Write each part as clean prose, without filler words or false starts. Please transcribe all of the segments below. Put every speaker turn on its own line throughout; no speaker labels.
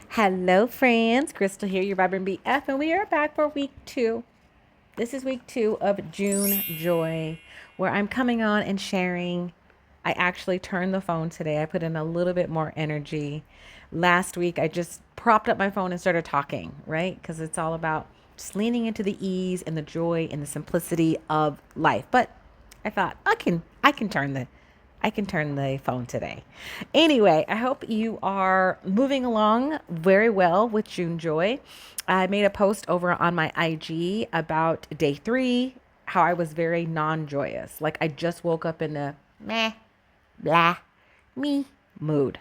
Hello, friends. Crystal here, your Vibrant BF, and we are back for week 2. This is week 2 of June Joy, where I'm coming on and sharing. I actually turned the phone today. I put in a little bit more energy. Last week, I just propped up my phone and started talking, right? Because it's all about just leaning into the ease and the joy and the simplicity of life. But I thought I can turn the phone today. Anyway, I hope you are moving along very well with June Joy. I made a post over on my IG about day 3, how I was very non-joyous. Like I just woke up in the meh, blah, me mood.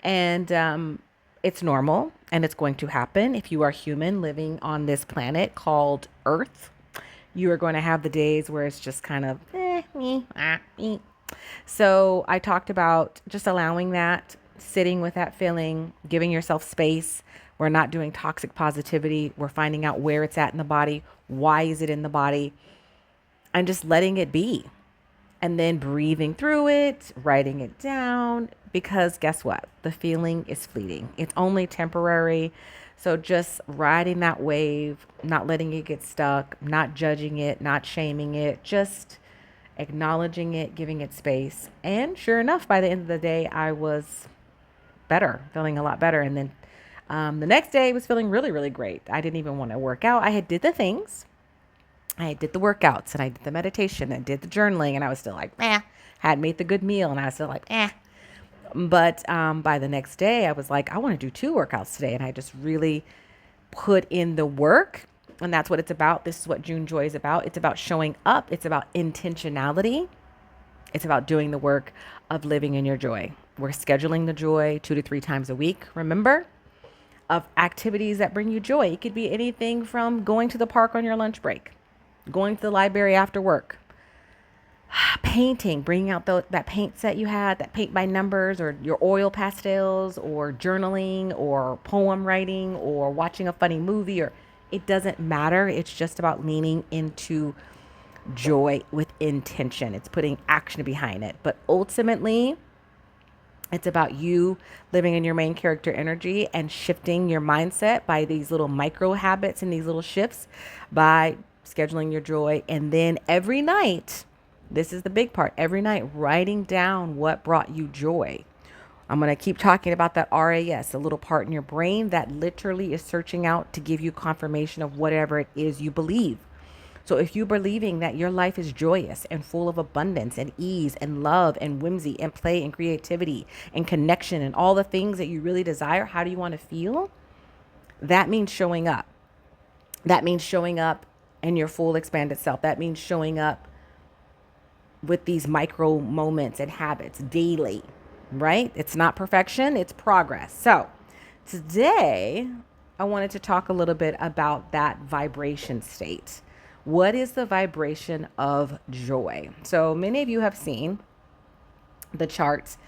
And it's normal and it's going to happen if you are human living on this planet called Earth. You are going to have the days where it's just kind of me, me. So I talked about just allowing that, sitting with that feeling, giving yourself space. We're not doing toxic positivity. We're finding out where it's at in the body. Why is it in the body? And just letting it be. And then breathing through it, writing it down. Because guess what? The feeling is fleeting, it's only temporary. So just riding that wave, not letting it get stuck, not judging it, not shaming it, just acknowledging it, giving it space. And sure enough, by the end of the day, I was better, feeling a lot better. And then the next day, I was feeling really, really great. I didn't even want to work out. I had did the things, I did the workouts, and I did the meditation, and did the journaling, and I was still like, eh. Had made the good meal, and I was still like, eh. But by the next day, I was like, I want to do 2 workouts today, and I just really put in the work. And that's what it's about. This is what June Joy is about. It's about showing up. It's about intentionality. It's about doing the work of living in your joy. We're scheduling the joy 2 to 3 times a week, remember, of activities that bring you joy. It could be anything from going to the park on your lunch break, going to the library after work, painting, bringing out that paint set you had, that paint by numbers, or your oil pastels, or journaling, or poem writing, or watching a funny movie, or it doesn't matter. It's just about leaning into joy with intention. It's putting action behind it. But ultimately, it's about you living in your main character energy and shifting your mindset by these little micro habits and these little shifts by scheduling your joy. And then every night, this is the big part, every night writing down what brought you joy. I'm going to keep talking about that RAS, a little part in your brain that literally is searching out to give you confirmation of whatever it is you believe. So if you're believing that your life is joyous and full of abundance and ease and love and whimsy and play and creativity and connection and all the things that you really desire, how do you want to feel? That means showing up. That means showing up in your full expanded self. That means showing up with these micro moments and habits daily, right? It's not perfection, it's progress. So today, I wanted to talk a little bit about that vibration state. What is the vibration of joy? So many of you have seen the charts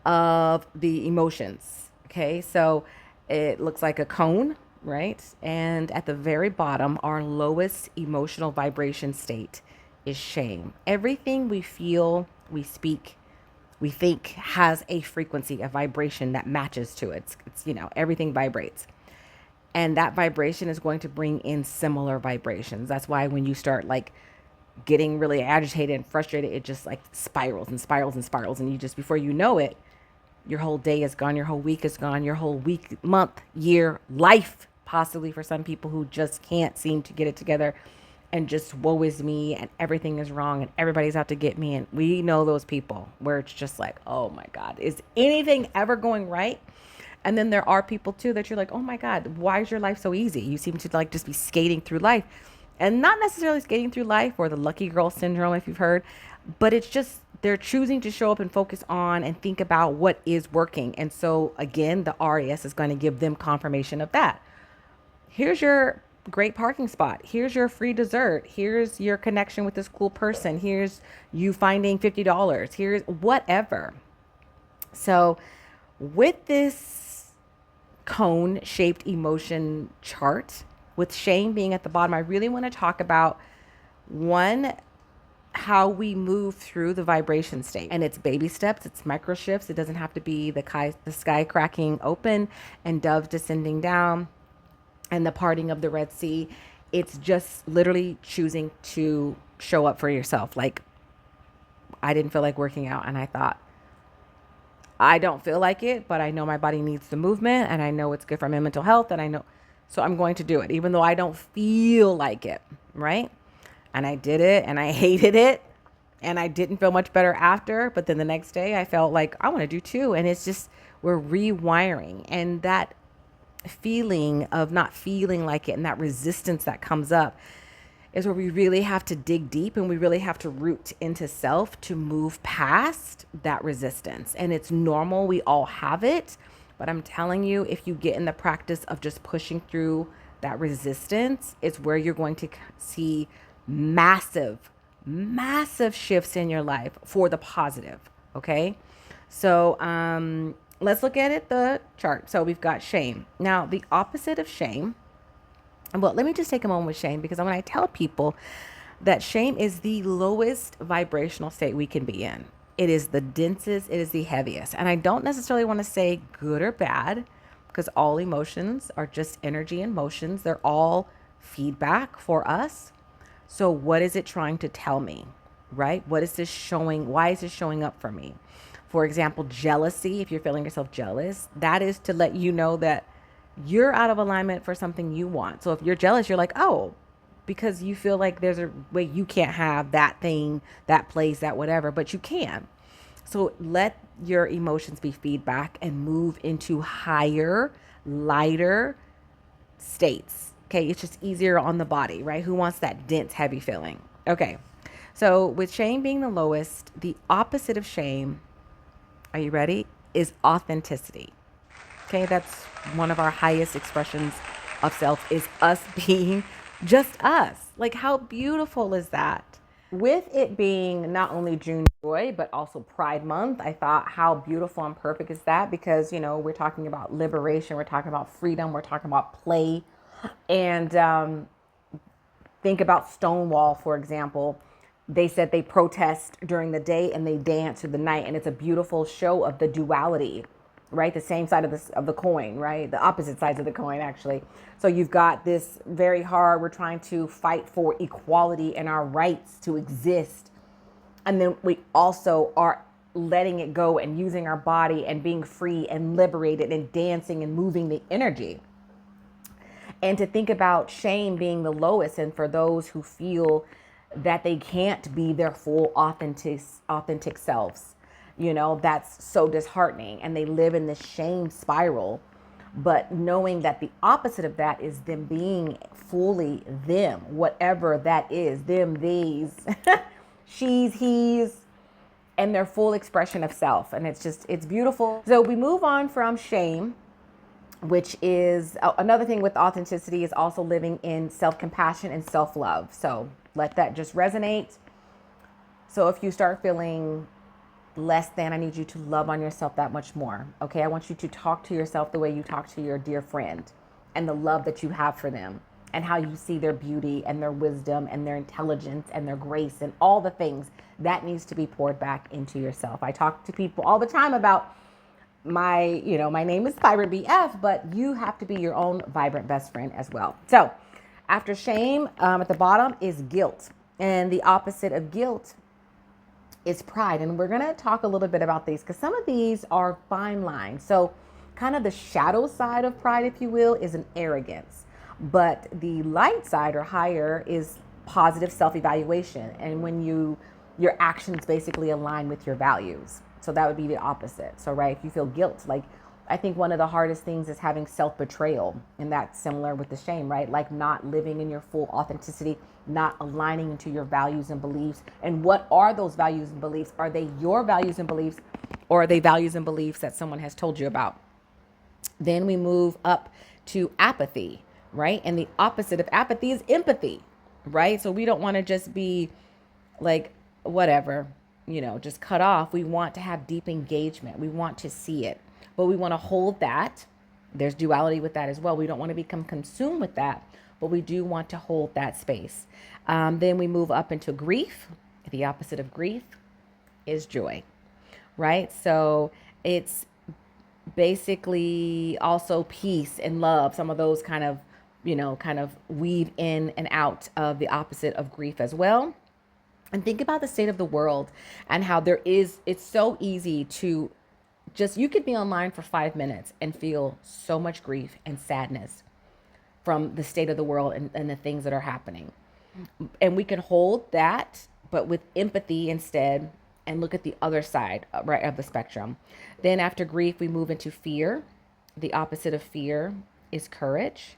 of the emotions. Okay, so it looks like a cone, right? And at the very bottom, our lowest emotional vibration state is shame. Everything we feel, we speak, we think has a frequency, a vibration that matches to it. Everything vibrates. And that vibration is going to bring in similar vibrations. That's why when you start like getting really agitated and frustrated, it just like spirals and spirals and spirals. And you just, before you know it, your whole day is gone, your whole week is gone, your whole week, month, year, life, possibly for some people who just can't seem to get it together and just woe is me and everything is wrong and everybody's out to get me. And we know those people where it's just like, oh my God, is anything ever going right? And then there are people too that you're like, oh my God, why is your life so easy? You seem to like just be skating through life, and not necessarily skating through life or the lucky girl syndrome, if you've heard, but it's just they're choosing to show up and focus on and think about what is working. And so again, the RAS is going to give them confirmation of that. Here's your great parking spot. Here's your free dessert. Here's your connection with this cool person. Here's you finding $50. Here's whatever. So with this cone shaped emotion chart, with shame being at the bottom, I really want to talk about one how we move through the vibration state. And it's baby steps, it's micro shifts. It doesn't have to be the sky cracking open and doves descending down and the parting of the Red Sea. It's just literally choosing to show up for yourself. Like, I didn't feel like working out, and I thought, I don't feel like it, but I know my body needs the movement, and I know it's good for my mental health, and I know, so I'm going to do it, even though I don't feel like it, right? And I did it, and I hated it, and I didn't feel much better after. But then the next day, I felt like I want to do too, and it's just we're rewiring, and that feeling of not feeling like it and that resistance that comes up is where we really have to dig deep and we really have to root into self to move past that resistance. And it's normal, we all have it. But I'm telling you, if you get in the practice of just pushing through that resistance, it's where you're going to see massive, massive shifts in your life for the positive. Okay. So, let's look at it, the chart. So we've got shame. Now, the opposite of shame, well, let me just take a moment with shame, because when I tell people that shame is the lowest vibrational state we can be in, it is the densest, it is the heaviest. And I don't necessarily want to say good or bad, because all emotions are just energy and motions. They're all feedback for us. So what is it trying to tell me, right? What is this showing? Why is this showing up for me? For example, jealousy, if you're feeling yourself jealous, that is to let you know that you're out of alignment for something you want. So if you're jealous, you're like, oh, because you feel like there's a way you can't have that thing, that place, that whatever, but you can. So let your emotions be feedback and move into higher, lighter states. Okay, it's just easier on the body, right? Who wants that dense, heavy feeling? Okay, so with shame being the lowest, the opposite of shame, are you ready? Is authenticity. Okay, that's one of our highest expressions of self, is us being just us. Like, how beautiful is that? With it being not only June Joy, but also Pride Month, I thought, how beautiful and perfect is that? Because, we're talking about liberation, we're talking about freedom, we're talking about play. And think about Stonewall, for example. They said they protest during the day and they dance through the night. And it's a beautiful show of the duality, right? The same side of the coin, right? The opposite sides of the coin, actually. So you've got this very hard, we're trying to fight for equality and our rights to exist. And then we also are letting it go and using our body and being free and liberated and dancing and moving the energy. And to think about shame being the lowest, and for those who feel that they can't be their full authentic selves, that's so disheartening, and they live in this shame spiral. But knowing that the opposite of that is them being fully them, whatever that is, them, these, she's, he's, and their full expression of self. And it's beautiful. So we move on from shame, which is another thing with authenticity, is also living in self-compassion and self-love. So let that just resonate. So if you start feeling less than, I need you to love on yourself that much more. Okay, I want you to talk to yourself the way you talk to your dear friend, and the love that you have for them, and how you see their beauty and their wisdom and their intelligence and their grace and all the things that needs to be poured back into yourself. I talk to people all the time about my name is Vibrant BF, but you have to be your own vibrant best friend as well. So after shame, at the bottom is guilt. And the opposite of guilt is pride. And we're going to talk a little bit about these, because some of these are fine lines. So kind of the shadow side of pride, if you will, is an arrogance. But the light side, or higher, is positive self-evaluation. And when your actions basically align with your values. So that would be the opposite. So, right, if you feel guilt, like, I think one of the hardest things is having self-betrayal. And that's similar with the shame, right? Like not living in your full authenticity, not aligning into your values and beliefs. And what are those values and beliefs? Are they your values and beliefs, or are they values and beliefs that someone has told you about? Then we move up to apathy, right? And the opposite of apathy is empathy, right? So we don't want to just be like, whatever, just cut off. We want to have deep engagement. We want to see it, but we want to hold that. There's duality with that as well. We don't want to become consumed with that, but we do want to hold that space. Then we move up into grief. The opposite of grief is joy, right? So it's basically also peace and love. Some of those kind of, kind of weave in and out of the opposite of grief as well. And think about the state of the world and how it's so easy to just, you could be online for 5 minutes and feel so much grief and sadness from the state of the world and the things that are happening. And we can hold that, but with empathy instead, and look at the other side, right, of the spectrum. Then after grief, we move into fear. The opposite of fear is courage.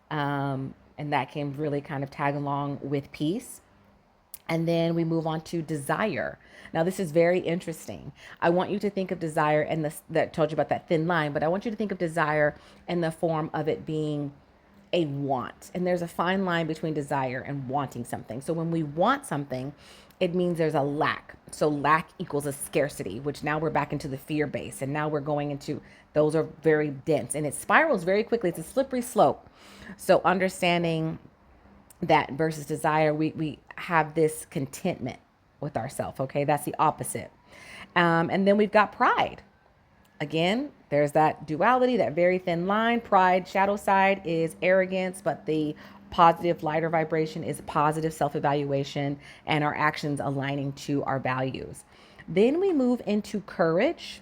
And that can really kind of tag along with peace. And then we move on to desire. Now, this is very interesting. I want you to think of desire and this, that told you about that thin line, but I want you to think of desire in the form of it being a want. And there's a fine line between desire and wanting something. So when we want something, it means there's a lack. So lack equals a scarcity, which now we're back into the fear base. And now we're going into, those are very dense and it spirals very quickly. It's a slippery slope. So understanding that versus desire, we have this contentment with ourselves. Okay, that's the opposite. And then we've got pride. Again, there's that duality, that very thin line. Pride, shadow side is arrogance, but the positive lighter vibration is positive self-evaluation and our actions aligning to our values. Then we move into courage,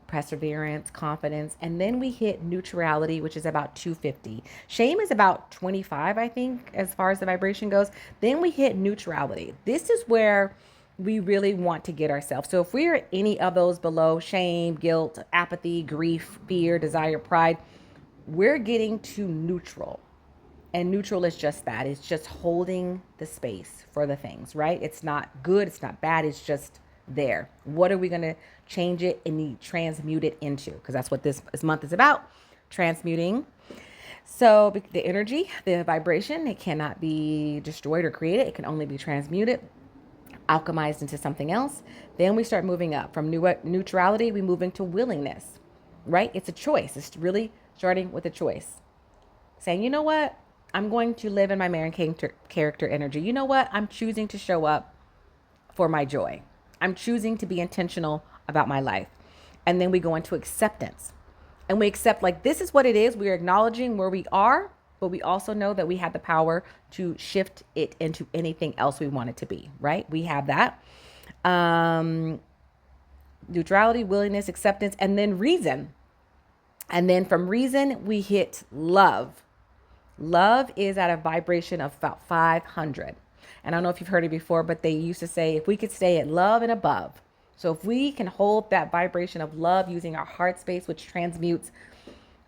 perseverance, confidence, and then we hit neutrality, which is about 250. Shame is about 25, I think, as far as the vibration goes. Then we hit neutrality. This is where we really want to get ourselves. So if we are any of those below, shame, guilt, apathy, grief, fear, desire, pride, we're getting to neutral. And neutral is just that. It's just holding the space for the things, right? It's not good. It's not bad. It's just there. What are we going to change it and transmute it into? Because that's what this month is about, transmuting. So the energy, the vibration, it cannot be destroyed or created. It can only be transmuted, alchemized into something else. Then we start moving up from neutrality. We move into willingness, right? It's a choice. It's really starting with a choice. Saying, you know what? I'm going to live in my Marian character energy. You know what? I'm choosing to show up for my joy. I'm choosing to be intentional about my life. And then we go into acceptance. And we accept, like, this is what it is. We are acknowledging where we are, but we also know that we have the power to shift it into anything else we want it to be, right? We have that. Neutrality, willingness, acceptance, and then reason. And then from reason, we hit love. Love is at a vibration of about 500. And I don't know if you've heard it before, but they used to say, if we could stay at love and above. So if we can hold that vibration of love using our heart space, which transmutes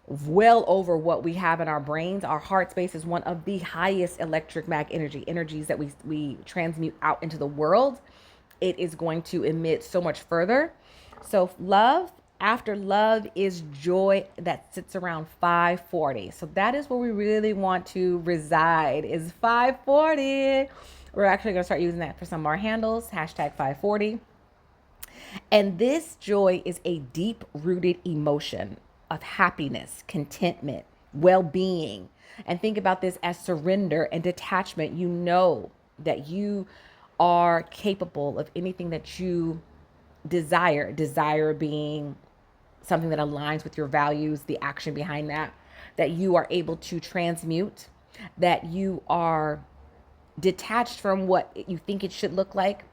well over what we have in our brains. Our heart space is one of the highest energies that we transmute out into the world. It is going to emit so much further. So love, after love is joy, that sits around 540. So that is where we really want to reside, is 540. We're actually going to start using that for some of our handles, hashtag 540. And this joy is a deep rooted emotion of happiness, contentment, well-being. And think about this as surrender and detachment. You know that you are capable of anything that you desire. Desire being something that aligns with your values, the action behind that, that you are able to transmute, that you are detached from what you think it should look like,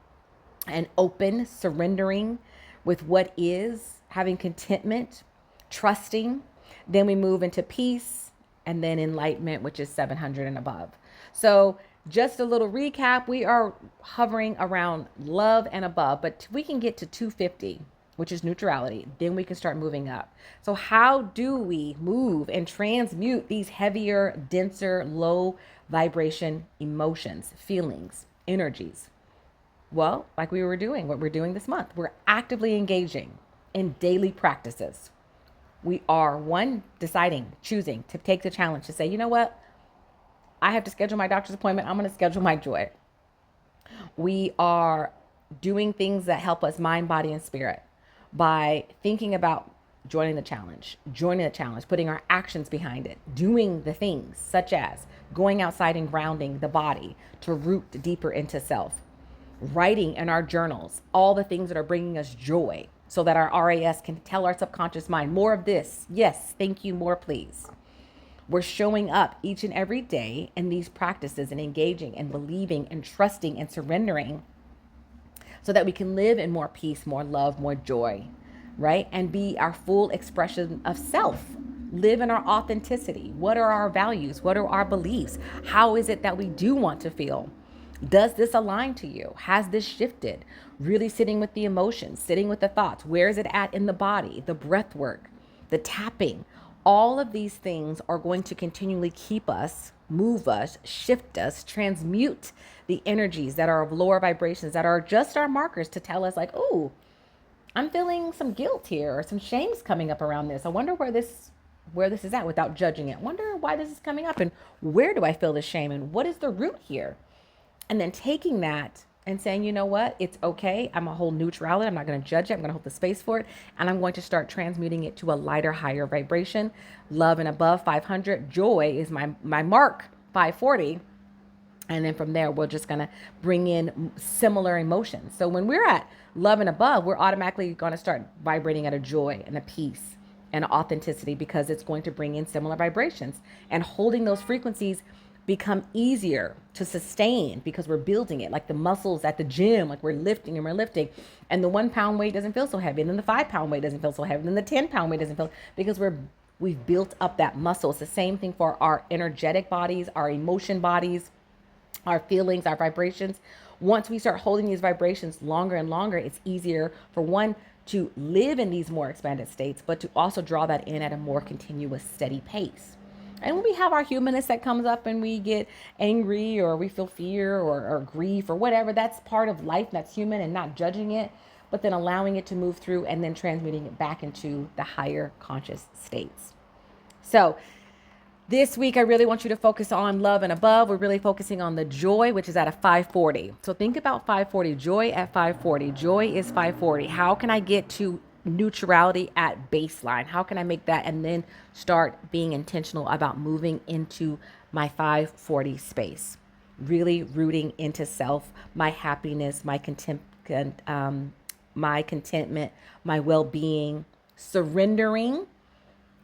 and open, surrendering with what is, having contentment, trusting. Then we move into peace and then enlightenment, which is 700 and above. So just a little recap, we are hovering around love and above, but we can get to 250, which is neutrality. Then we can start moving up. So how do we move and transmute these heavier, denser, low vibration emotions, feelings, energies? Well, like we were doing, what we're doing this month, we're actively engaging in daily practices. We are deciding, choosing to take the challenge to say, you know what? I have to schedule my doctor's appointment. I'm going to schedule my joy. We are doing things that help us mind, body, and spirit by thinking about joining the challenge, putting our actions behind it, doing the things such as going outside and grounding the body to root deeper into self, writing in our journals all the things that are bringing us joy so that our RAS can tell our subconscious mind, more of this. Yes, thank you, more please. We're showing up each and every day in these practices and engaging and believing and trusting and surrendering so that we can live in more peace, more love, more joy, right? And be our full expression of self. Live in our authenticity. What are our values? What are our beliefs? How is it that we do want to feel? Does this align to you? Has this shifted? Really sitting with the emotions, sitting with the thoughts. Where is it at in the body? The breath work, the tapping. All of these things are going to continually keep us, move us, shift us, transmute the energies that are of lower vibrations that are just our markers to tell us like, oh, I'm feeling some guilt here or some shame's coming up around this. I wonder where this is at without judging it. Wonder why this is coming up and where do I feel the shame and what is the root here? And then taking that and saying, you know what, it's okay. I'm a whole neutrality. I'm not going to judge it. I'm going to hold the space for it. And I'm going to start transmuting it to a lighter, higher vibration. Love and above 500. Joy is my mark, 540. And then from there, we're just going to bring in similar emotions. So when we're at love and above, we're automatically going to start vibrating at a joy and a peace and authenticity because it's going to bring in similar vibrations. And holding those frequencies become easier to sustain because we're building it like the muscles at the gym, like we're lifting and we're lifting. And the 1 pound weight doesn't feel so heavy. And then the 5 pound weight doesn't feel so heavy. And then the 10 pound weight doesn't feel because we've built up that muscle. It's the same thing for our energetic bodies, our emotion bodies, our feelings, our vibrations. Once we start holding these vibrations longer and longer, it's easier for one to live in these more expanded states, but to also draw that in at a more continuous, steady pace. And when we have our humanness that comes up and we get angry or we feel fear or grief or whatever, that's part of life. That's human and not judging it, but then allowing it to move through and then transmuting it back into the higher conscious states. So this week, I really want you to focus on love and above. We're really focusing on the joy, which is at a 540. So think about 540, joy at 540. Joy is 540. How can I get to neutrality at baseline? How can I make that and then start being intentional about moving into my 540 space? Really rooting into self, my happiness, my contentment, my well-being, surrendering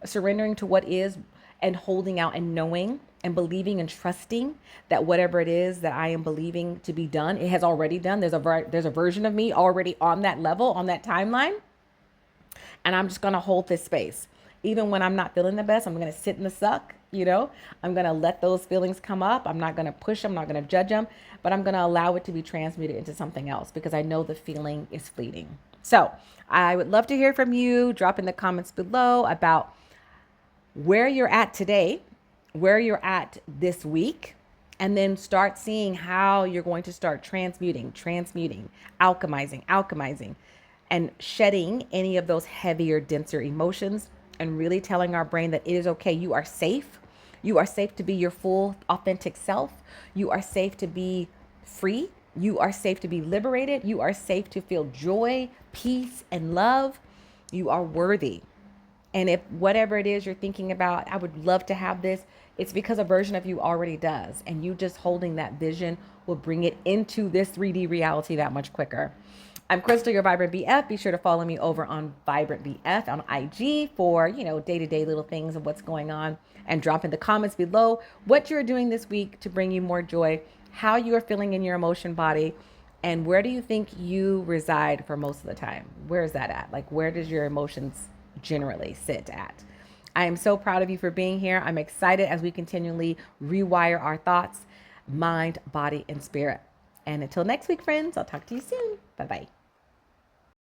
to what is and holding out and knowing and believing and trusting that whatever it is that I am believing to be done, it has already done. There's a version of me already on that level, on that timeline. And I'm just going to hold this space. Even when I'm not feeling the best, I'm going to sit in the suck, I'm going to let those feelings come up. I'm not going to push them. I'm not going to judge them, but I'm going to allow it to be transmuted into something else because I know the feeling is fleeting. So I would love to hear from you. Drop in the comments below about where you're at today, where you're at this week, and then start seeing how you're going to start transmuting, alchemizing, and shedding any of those heavier, denser emotions and really telling our brain that it is okay. You are safe. You are safe to be your full, authentic self. You are safe to be free. You are safe to be liberated. You are safe to feel joy, peace, and love. You are worthy. And if whatever it is you're thinking about, I would love to have this, it's because a version of you already does. And you just holding that vision will bring it into this 3D reality that much quicker. I'm Crystal, your Vibrant BF. Be sure to follow me over on Vibrant BF on IG for, day-to-day little things of what's going on. And drop in the comments below what you're doing this week to bring you more joy, how you are feeling in your emotion body, and where do you think you reside for most of the time? Where is that at? Like, where does your emotions generally sit at? I am so proud of you for being here. I'm excited as we continually rewire our thoughts, mind, body, and spirit. And until next week, friends, I'll talk to you soon. Bye-bye.